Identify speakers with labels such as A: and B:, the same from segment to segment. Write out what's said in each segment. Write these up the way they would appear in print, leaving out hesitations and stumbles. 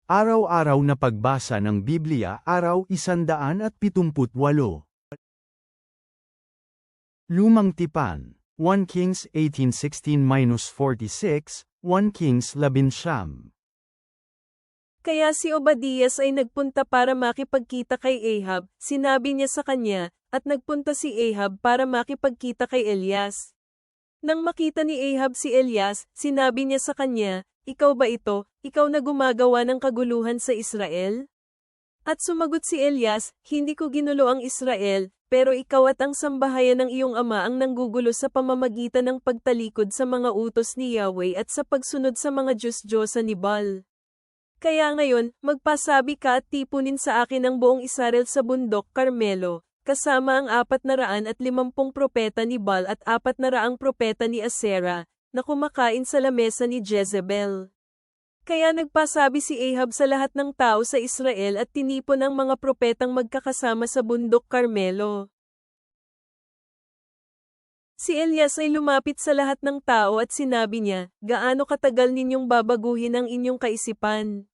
A: Araw-araw na pagbasa ng Biblia, Araw 178. Lumang Tipan, 1 Kings 18:16-46, 1 Kings 11.
B: Kaya si Obadias ay nagpunta para makipagkita kay Ahab, sinabi niya sa kanya, at nagpunta si Ahab para makipagkita kay Elias. Nang makita ni Ahab si Elias, sinabi niya sa kanya, "Ikaw ba ito, ikaw na gumagawa ng kaguluhan sa Israel?" At sumagot si Elias, "Hindi ko ginulo ang Israel, pero ikaw at ang sambahayan ng iyong ama ang nanggugulo sa pamamagitan ng pagtalikod sa mga utos ni Yahweh at sa pagsunod sa mga Diyos-Diyosan ni Baal. Kaya ngayon, magpasabi ka at tipunin sa akin ang buong Israel sa bundok Carmelo, kasama ang 450 propeta ni Baal at 400 propeta ni Asera, na kumakain sa lamesa ni Jezebel." Kaya nagpasabi si Ahab sa lahat ng tao sa Israel at tinipon ang mga propetang magkakasama sa bundok Carmelo. Si Elias ay lumapit sa lahat ng tao at sinabi niya, "Gaano katagal ninyong babaguhin ang inyong kaisipan?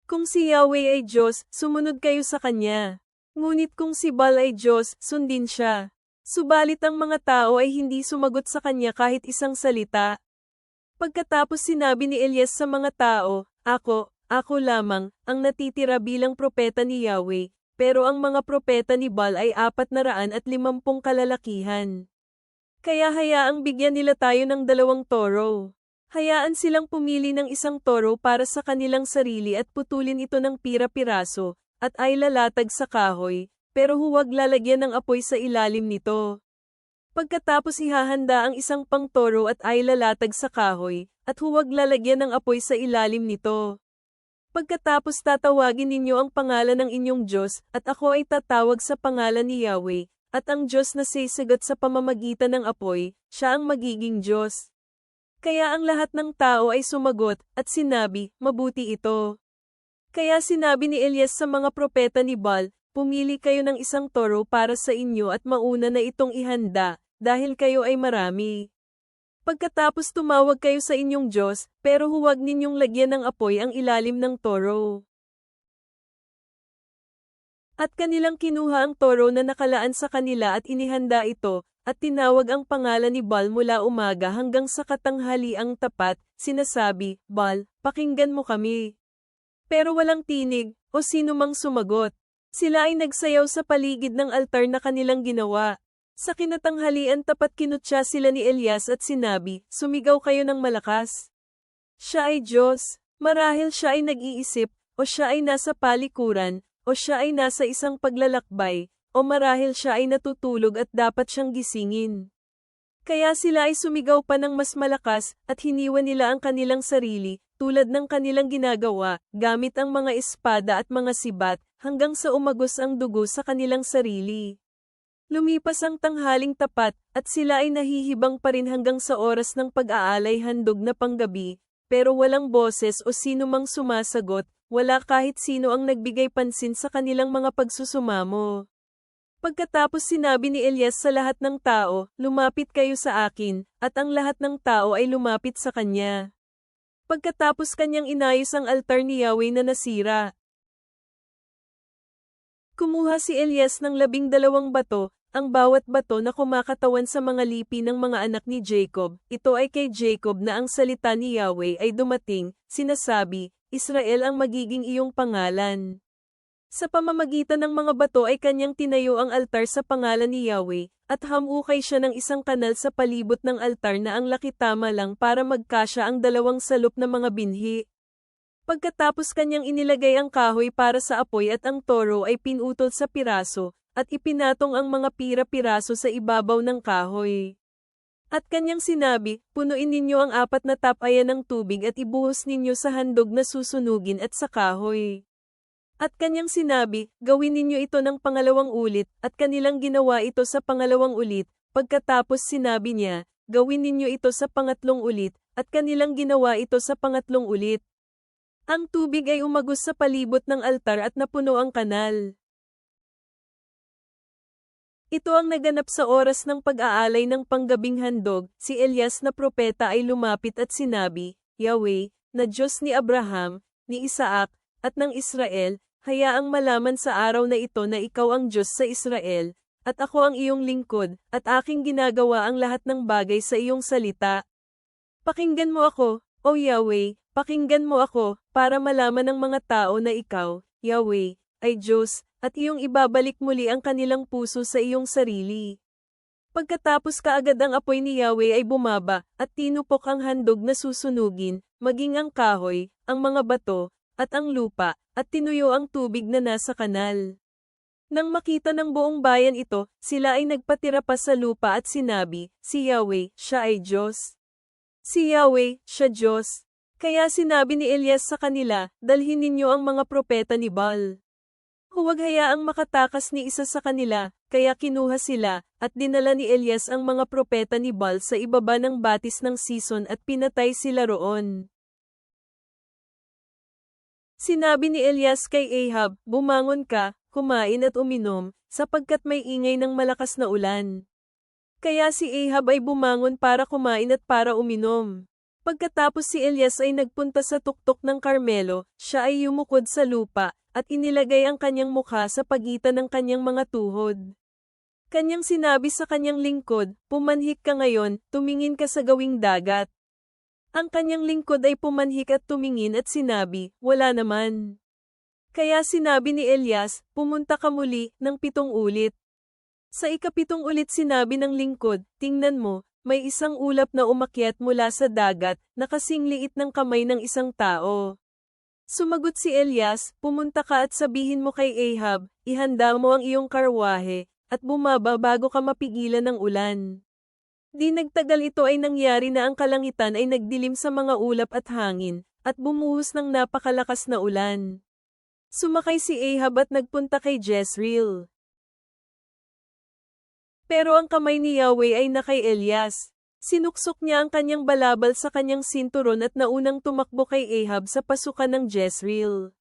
B: Kung si Yahweh ay Diyos, sumunod kayo sa Kanya. Ngunit kung si Baal ay Diyos, sundin siya." Subalit ang mga tao ay hindi sumagot sa kanya kahit isang salita. Pagkatapos sinabi ni Elias sa mga tao, Ako lamang, ang natitira bilang propeta ni Yahweh, pero ang mga propeta ni Baal ay 450 kalalakihan. Kaya hayaang bigyan nila tayo ng 2 toro. Hayaan silang pumili ng isang toro para sa kanilang sarili at putulin ito ng pira-piraso, at ay lalatag sa kahoy, pero huwag lalagyan ng apoy sa ilalim nito. Pagkatapos ihahanda ang isang pangtoro at ay lalatag sa kahoy, at huwag lalagyan ng apoy sa ilalim nito. Pagkatapos tatawagin ninyo ang pangalan ng inyong Diyos, at ako ay tatawag sa pangalan ni Yahweh, at ang Diyos na sisagot sa pamamagitan ng apoy, siya ang magiging Diyos. Kaya ang lahat ng tao ay sumagot, at sinabi, "Mabuti ito." Kaya sinabi ni Elias sa mga propeta ni Baal, "Pumili kayo ng isang toro para sa inyo at mauna na itong ihanda, dahil kayo ay marami. Pagkatapos tumawag kayo sa inyong Diyos, pero huwag ninyong lagyan ng apoy ang ilalim ng toro." At kanilang kinuha ang toro na nakalaan sa kanila at inihanda ito, at tinawag ang pangalan ni Baal mula umaga hanggang sa katanghaliang tapat, sinasabi, "Baal, pakinggan mo kami." Pero walang tinig, o sino mang sumagot. Sila ay nagsayaw sa paligid ng altar na kanilang ginawa. Sa kinatanghalian tapat kinutya sila ni Elias at sinabi, "Sumigaw kayo ng malakas. Siya ay Diyos, marahil siya ay nag-iisip, o siya ay nasa palikuran, o siya ay nasa isang paglalakbay, o marahil siya ay natutulog at dapat siyang gisingin." Kaya sila ay sumigaw pa ng mas malakas, at hiniwan nila ang kanilang sarili, tulad ng kanilang ginagawa, gamit ang mga espada at mga sibat, hanggang sa umagos ang dugo sa kanilang sarili. Lumipas ang tanghaling tapat, at sila ay nahihibang pa rin hanggang sa oras ng pag-aalay handog na panggabi, pero walang boses o sino mang sumasagot, wala kahit sino ang nagbigay pansin sa kanilang mga pagsusumamo. Pagkatapos sinabi ni Elias sa lahat ng tao, "Lumapit kayo sa akin," at ang lahat ng tao ay lumapit sa kanya. Pagkatapos kanyang inayos ang altar ni Yahweh na nasira. Kumuha si Elias ng 12 bato, ang bawat bato na kumakatawan sa mga lipi ng mga anak ni Jacob. Ito ay kay Jacob na ang salita ni Yahweh ay dumating, sinasabi, "Israel ang magiging iyong pangalan." Sa pamamagitan ng mga bato ay kanyang tinayo ang altar sa pangalan ni Yahweh, at hamukay siya ng isang kanal sa palibot ng altar na ang laki tama lang para magkasya ang 2 salop na mga binhi. Pagkatapos kanyang inilagay ang kahoy para sa apoy at ang toro ay pinutol sa piraso, at ipinatong ang mga pira-piraso sa ibabaw ng kahoy. At kanyang sinabi, "Punuin ninyo ang 4 na tapayan ng tubig at ibuhos ninyo sa handog na susunugin at sa kahoy." At kanyang sinabi, "Gawin ninyo ito ng 2 ulit," at kanilang ginawa ito sa 2 ulit, pagkatapos sinabi niya, "Gawin ninyo ito sa 3 ulit," at kanilang ginawa ito sa 3 ulit. Ang tubig ay umagos sa palibot ng altar at napuno ang kanal. Ito ang naganap sa oras ng pag-aalay ng panggabing handog. Si Elias na propeta ay lumapit at sinabi, "Yahweh, na Diyos ni Abraham, ni Isaac, at ng Israel, hayaang malaman sa araw na ito na ikaw ang Diyos sa Israel, at ako ang iyong lingkod, at aking ginagawa ang lahat ng bagay sa iyong salita. Pakinggan mo ako, O Yahweh, pakinggan mo ako, para malaman ng mga tao na ikaw, Yahweh, ay Diyos, at iyong ibabalik muli ang kanilang puso sa iyong sarili. Pagkatapos kaagad ang apoy ni Yahweh ay bumaba, at tinupok ang handog na susunugin, maging ang kahoy, ang mga bato, at ang lupa, at tinuyo ang tubig na nasa kanal. Nang makita ng buong bayan ito, sila ay nagpatira pa sa lupa at sinabi, si Yahweh, siya ay Diyos. Si Yahweh, siya Diyos. Kaya sinabi ni Elias sa kanila, dalhin ninyo ang mga propeta ni Baal. Huwag hayaang makatakas ni isa sa kanila, kaya kinuha sila, at dinala ni Elias ang mga propeta ni Baal sa ibaba ng batis ng Sison at pinatay sila roon. Sinabi ni Elias kay Ahab, bumangon ka, kumain at uminom, sapagkat may ingay ng malakas na ulan. Kaya si Ahab ay bumangon para kumain at para uminom. Pagkatapos si Elias ay nagpunta sa tuktok ng Carmelo, siya ay yumukod sa lupa, at inilagay ang kanyang mukha sa pagitan ng kanyang mga tuhod. Kanyang sinabi sa kanyang lingkod, pumanhik ka ngayon, tumingin ka sa gawing dagat. Ang kanyang lingkod ay pumanhik at tumingin at sinabi, wala naman. Kaya sinabi ni Elias, pumunta ka muli, ng 7 ulit. Sa ika-7 ulit sinabi ng lingkod, tingnan mo, may isang ulap na umakyat mula sa dagat, na kasing liit ng kamay ng isang tao. Sumagot si Elias, pumunta ka at sabihin mo kay Ahab, ihanda mo ang iyong karwahe, at bumaba bago ka mapigilan ng ulan. Di nagtagal ito ay nangyari na ang kalangitan ay nagdilim sa mga ulap at hangin, at bumuhos ng napakalakas na ulan. Sumakay si Ahab at nagpunta kay Jezreel. Pero ang kamay ni Yahweh ay na kay Elias. Sinuksok niya ang kanyang balabal sa kanyang sinturon at naunang tumakbo kay Ahab sa pasukan ng Jezreel.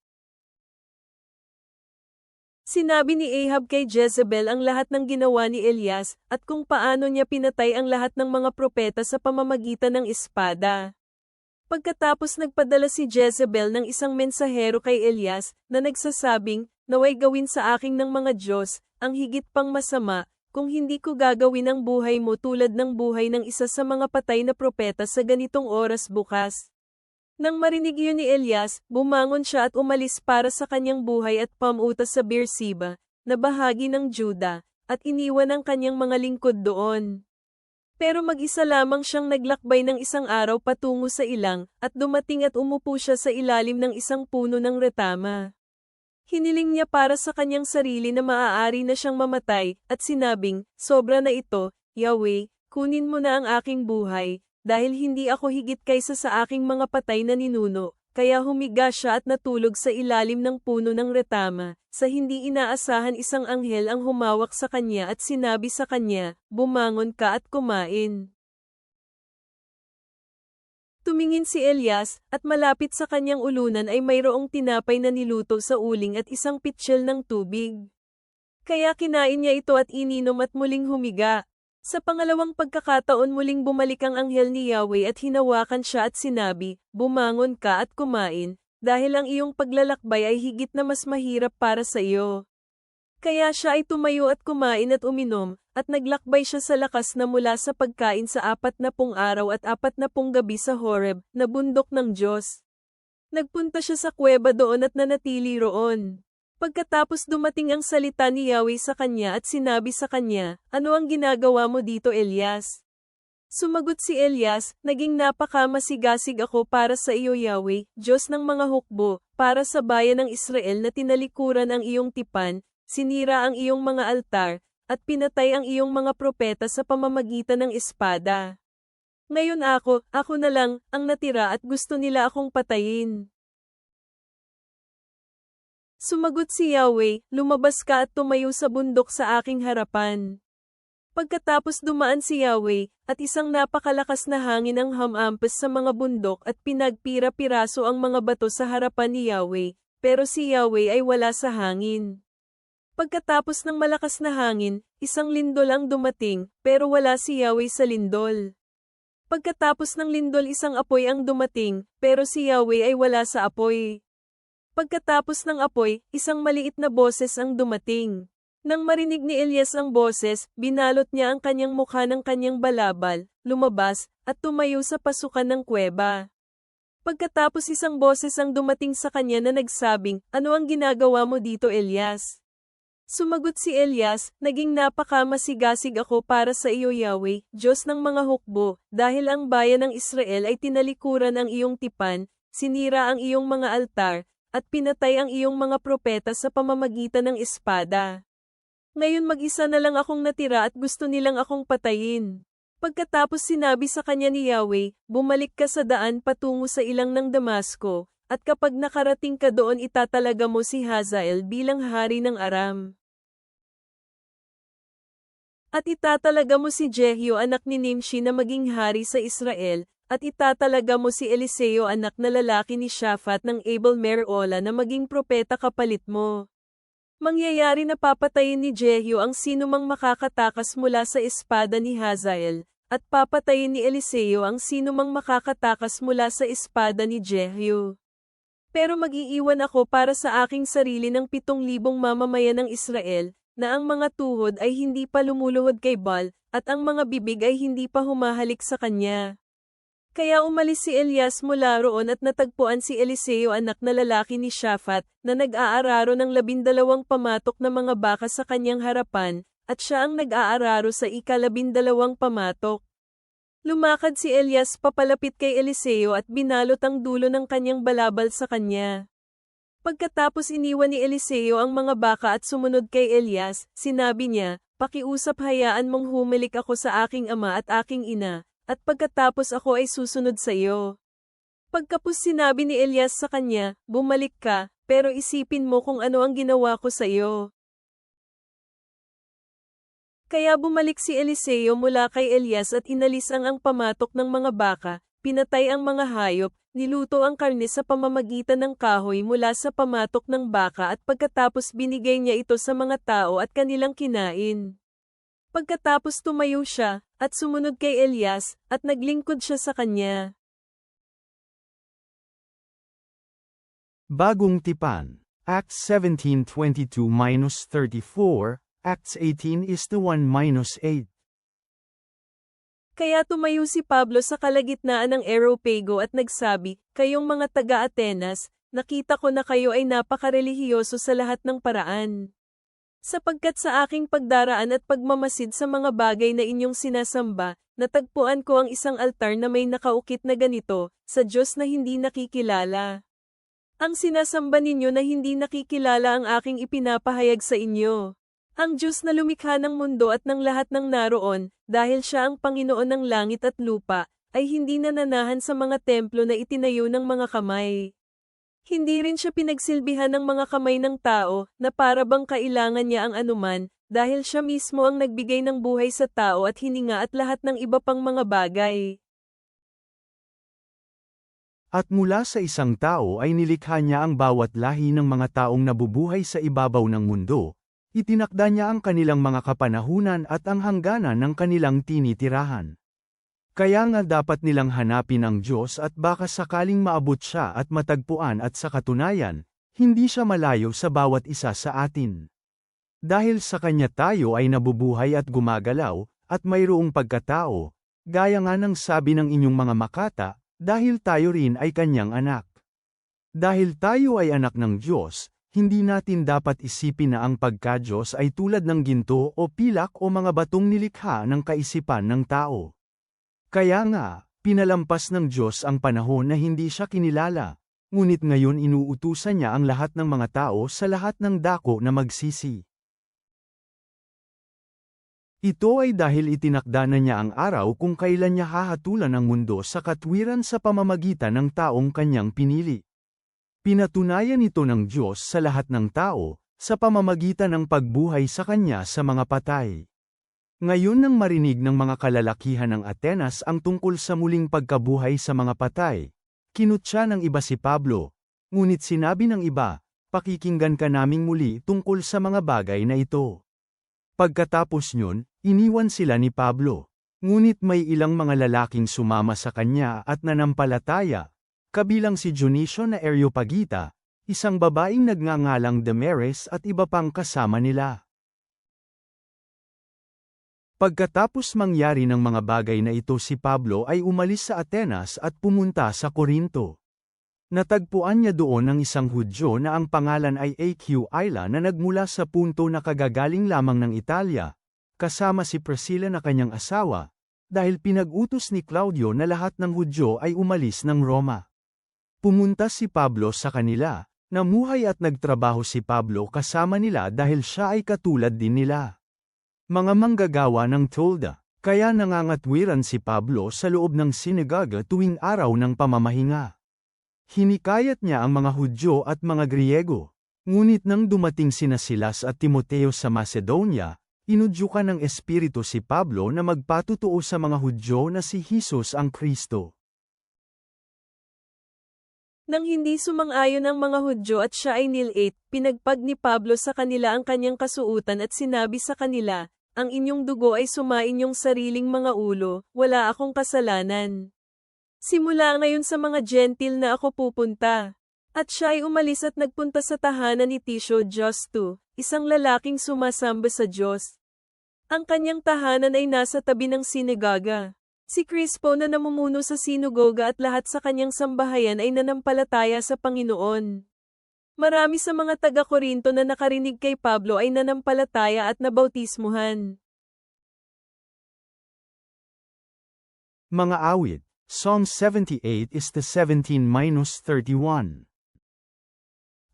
B: Sinabi ni Ahab kay Jezebel ang lahat ng ginawa ni Elias, at kung paano niya pinatay ang lahat ng mga propeta sa pamamagitan ng espada. Pagkatapos nagpadala si Jezebel ng isang mensahero kay Elias, na nagsasabing, naway gawin sa aking ng mga Diyos, ang higit pang masama, kung hindi ko gagawin ang buhay mo tulad ng buhay ng isa sa mga patay na propeta sa ganitong oras bukas. Nang marinig yun ni Elias, bumangon siya at umalis para sa kanyang buhay at pamutas sa Beersheba, na bahagi ng Juda, at iniwan ang kanyang mga lingkod doon. Pero mag-isa lamang siyang naglakbay ng isang araw patungo sa ilang, at dumating at umupo siya sa ilalim ng isang puno ng retama. Hiniling niya para sa kanyang sarili na maaari na siyang mamatay, at sinabing, sobra na ito, Yahweh, kunin mo na ang aking buhay, dahil hindi ako higit kaysa sa aking mga patay na ninuno, kaya humiga siya at natulog sa ilalim ng puno ng retama, sa hindi inaasahan isang anghel ang humawak sa kanya at sinabi sa kanya, bumangon ka at kumain. Tumingin si Elias, at malapit sa kanyang ulunan ay mayroong tinapay na niluto sa uling at isang pitsil ng tubig. Kaya kinain niya ito at ininom at muling humiga. Sa pangalawang pagkakataon muling bumalik ang anghel ni Yahweh at hinawakan siya at sinabi, bumangon ka at kumain, dahil ang iyong paglalakbay ay higit na mas mahirap para sa iyo. Kaya siya ay tumayo at kumain at uminom, at naglakbay siya sa lakas na mula sa pagkain sa 40 araw at 40 gabi sa Horeb, na bundok ng Diyos. Nagpunta siya sa kuweba doon at nanatili roon. Pagkatapos dumating ang salita ni Yahweh sa kanya at sinabi sa kanya, ano ang ginagawa mo dito, Elias? Sumagot si Elias, naging napakamasigasig ako para sa iyo, Yahweh, Diyos ng mga hukbo, para sa bayan ng Israel na tinalikuran ang iyong tipan, sinira ang iyong mga altar, at pinatay ang iyong mga propeta sa pamamagitan ng espada. Ngayon ako na lang, ang natira at gusto nila akong patayin. Sumagot si Yahweh, lumabas ka at tumayo sa bundok sa aking harapan. Pagkatapos dumaan si Yahweh, at isang napakalakas na hangin ang hamampas sa mga bundok at pinagpira-piraso ang mga bato sa harapan ni Yahweh, pero si Yahweh ay wala sa hangin. Pagkatapos ng malakas na hangin, isang lindol ang dumating, pero wala si Yahweh sa lindol. Pagkatapos ng lindol isang apoy ang dumating, pero si Yahweh ay wala sa apoy. Pagkatapos ng apoy, isang maliit na boses ang dumating. Nang marinig ni Elias ang boses, binalot niya ang kanyang mukha ng kanyang balabal, lumabas, at tumayo sa pasukan ng kuweba. Pagkatapos isang boses ang dumating sa kanya na nagsabing, "Ano ang ginagawa mo dito, Elias?" Sumagot si Elias, "Naging napakamasigasig ako para sa iyo, Yahweh, Diyos ng mga hukbo, dahil ang bayan ng Israel ay tinalikuran ang iyong tipan, sinira ang iyong mga altar, at pinatay ang iyong mga propeta sa pamamagitan ng espada. Ngayon mag-isa na lang akong natira at gusto nilang akong patayin." Pagkatapos sinabi sa kanya ni Yahweh, "Bumalik ka sa daan patungo sa ilang ng Damasco, at kapag nakarating ka doon itatalaga mo si Hazael bilang hari ng Aram. At itatalaga mo si Jehu anak ni Nimshi na maging hari sa Israel, at itatalaga mo si Eliseo anak na lalaki ni Shaphat ng Abel Merola na maging propeta kapalit mo. Mangyayari na papatayin ni Jehu ang sinumang makakatakas mula sa espada ni Hazael, at papatayin ni Eliseo ang sinumang makakatakas mula sa espada ni Jehu. Pero mag-iiwan ako para sa aking sarili ng 7,000 mamamayan ng Israel, na ang mga tuhod ay hindi pa lumuluhod kay Baal, at ang mga bibig ay hindi pa humahalik sa kanya." Kaya umalis si Elias mula roon at natagpuan si Eliseo anak na lalaki ni Shaphat, na nag-aararo ng 12 pamatok na mga baka sa kanyang harapan, at siya ang nag-aararo sa 12 pamatok. Lumakad si Elias papalapit kay Eliseo at binalot ang dulo ng kanyang balabal sa kanya. Pagkatapos iniwan ni Eliseo ang mga baka at sumunod kay Elias, sinabi niya, "Pakiusap hayaan mong humalik ako sa aking ama at aking ina, at pagkatapos ako ay susunod sa iyo." Pagkapos sinabi ni Elias sa kanya, "Bumalik ka, pero isipin mo kung ano ang ginawa ko sa iyo." Kaya bumalik si Eliseo mula kay Elias at inalis ang pamatok ng mga baka, pinatay ang mga hayop, niluto ang karne sa pamamagitan ng kahoy mula sa pamatok ng baka at pagkatapos binigay niya ito sa mga tao at kanilang kinain. Pagkatapos tumayo siya, at sumunod kay Elias, at naglingkod siya sa kanya.
A: Bagong Tipan, Acts 17:22-34, Acts 18:1-8.
B: Kaya tumayo si Pablo sa kalagitnaan ng Areopago at nagsabi, "Kayong mga taga-Atenas, nakita ko na kayo ay napakarelihiyoso sa lahat ng paraan. Sapagkat sa aking pagdaraan at pagmamasid sa mga bagay na inyong sinasamba, natagpuan ko ang isang altar na may nakaukit na ganito, sa Diyos na hindi nakikilala. Ang sinasamba ninyo na hindi nakikilala ang aking ipinapahayag sa inyo. Ang Diyos na lumikha ng mundo at ng lahat ng naroon, dahil siya ang Panginoon ng langit at lupa, ay hindi nananahan sa mga templo na itinayo ng mga kamay. Hindi rin siya pinagsilbihan ng mga kamay ng tao, na para bang kailangan niya ang anuman, dahil siya mismo ang nagbigay ng buhay sa tao at hininga at lahat ng iba pang mga bagay.
A: At mula sa isang tao ay nilikha niya ang bawat lahi ng mga taong nabubuhay sa ibabaw ng mundo. Itinakda niya ang kanilang mga kapanahunan at ang hangganan ng kanilang tinitirahan. Kaya nga dapat nilang hanapin ang Diyos at baka sakaling maabot siya at matagpuan at sa katunayan, hindi siya malayo sa bawat isa sa atin. Dahil sa Kanya tayo ay nabubuhay at gumagalaw, at mayroong pagkatao, gaya nga ng sabi ng inyong mga makata, dahil tayo rin ay Kanyang anak. Dahil tayo ay anak ng Diyos, hindi natin dapat isipin na ang pagka-Diyos ay tulad ng ginto o pilak o mga batong nilikha ng kaisipan ng tao. Kaya nga, pinalampas ng Diyos ang panahon na hindi siya kinilala, ngunit ngayon inuutusan niya ang lahat ng mga tao sa lahat ng dako na magsisi. Ito ay dahil itinakda na niya ang araw kung kailan niya hahatulan ang mundo sa katwiran sa pamamagitan ng taong kanyang pinili. Pinatunayan ito ng Diyos sa lahat ng tao, sa pamamagitan ng pagbuhay sa Kanya sa mga patay. Ngayon nang marinig ng mga kalalakihan ng Atenas ang tungkol sa muling pagkabuhay sa mga patay, kinutya ng iba si Pablo, ngunit sinabi ng iba, "Pakikinggan ka naming muli tungkol sa mga bagay na ito." Pagkatapos nyon, iniwan sila ni Pablo, ngunit may ilang mga lalaking sumama sa kanya at nanampalataya, kabilang si Dionisio na Areopagita, isang babaeng nagngangalang Damaris at iba pang kasama nila. Pagkatapos mangyari ng mga bagay na ito, si Pablo ay umalis sa Atenas at pumunta sa Corinto. Natagpuan niya doon ang isang Hudyo na ang pangalan ay Aquila na nagmula sa punto na kagagaling lamang ng Italia, kasama si Priscilla na kanyang asawa, dahil pinag-utos ni Claudio na lahat ng Hudyo ay umalis ng Roma. Pumunta si Pablo sa kanila, namuhay at nagtrabaho si Pablo kasama nila dahil siya ay katulad din nila. Mga manggagawa ng tolda, kaya nangangatwiran si Pablo sa loob ng sinagoga tuwing araw ng pamamahinga. Hinikayat niya ang mga Hudyo at mga Griego. Ngunit nang dumating sina Silas at Timoteo sa Macedonia, inudyukan ng Espiritu si Pablo na magpatutuo sa mga Hudyo na si Jesus ang Kristo.
B: Nang hindi sumang-ayon ang mga Hudyo at siya ay nilate, pinagpag ni Pablo sa kanila ang kanyang kasuutan at sinabi sa kanila, "Ang inyong dugo ay sumainyong sariling mga ulo, wala akong kasalanan. Simula ngayon sa mga Gentil na ako pupunta." At siya ay umalis at nagpunta sa tahanan ni Tito Justo, isang lalaking sumasamba sa Diyos. Ang kanyang tahanan ay nasa tabi ng sinagoga. Si Crispo na namumuno sa sinagoga at lahat sa kanyang sambahayan ay nanampalataya sa Panginoon. Marami sa mga taga-Korinto na nakarinig kay Pablo ay nanampalataya at nabautismuhan.
A: Mga awit, Psalm 78 is the 17-31.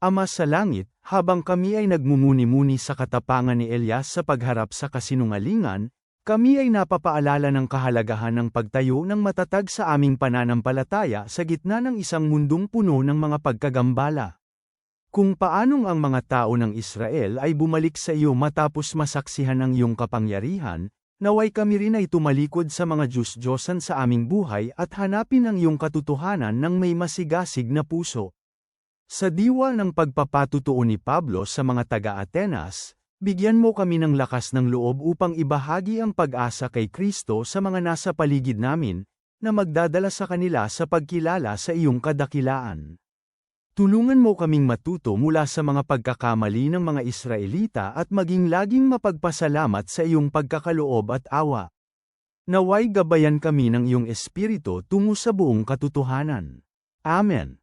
A: Ama sa langit, habang kami ay nagmumuni-muni sa katapangan ni Elias sa pagharap sa kasinungalingan, kami ay napapaalala ng kahalagahan ng pagtayo ng matatag sa aming pananampalataya sa gitna ng isang mundong puno ng mga pagkagambala. Kung paanong ang mga tao ng Israel ay bumalik sa iyo matapos masaksihan ang iyong kapangyarihan, naway kami rin ay tumalikod sa mga Diyos-Diyosan sa aming buhay at hanapin ang iyong katotohanan ng may masigasig na puso. Sa diwa ng pagpapatutuo ni Pablo sa mga taga-Atenas, bigyan mo kami ng lakas ng loob upang ibahagi ang pag-asa kay Kristo sa mga nasa paligid namin, na magdadala sa kanila sa pagkilala sa iyong kadakilaan. Tulungan mo kaming matuto mula sa mga pagkakamali ng mga Israelita at maging laging mapagpasalamat sa iyong pagkakaloob at awa. Naway gabayan kami ng iyong Espiritu tungo sa buong katotohanan. Amen.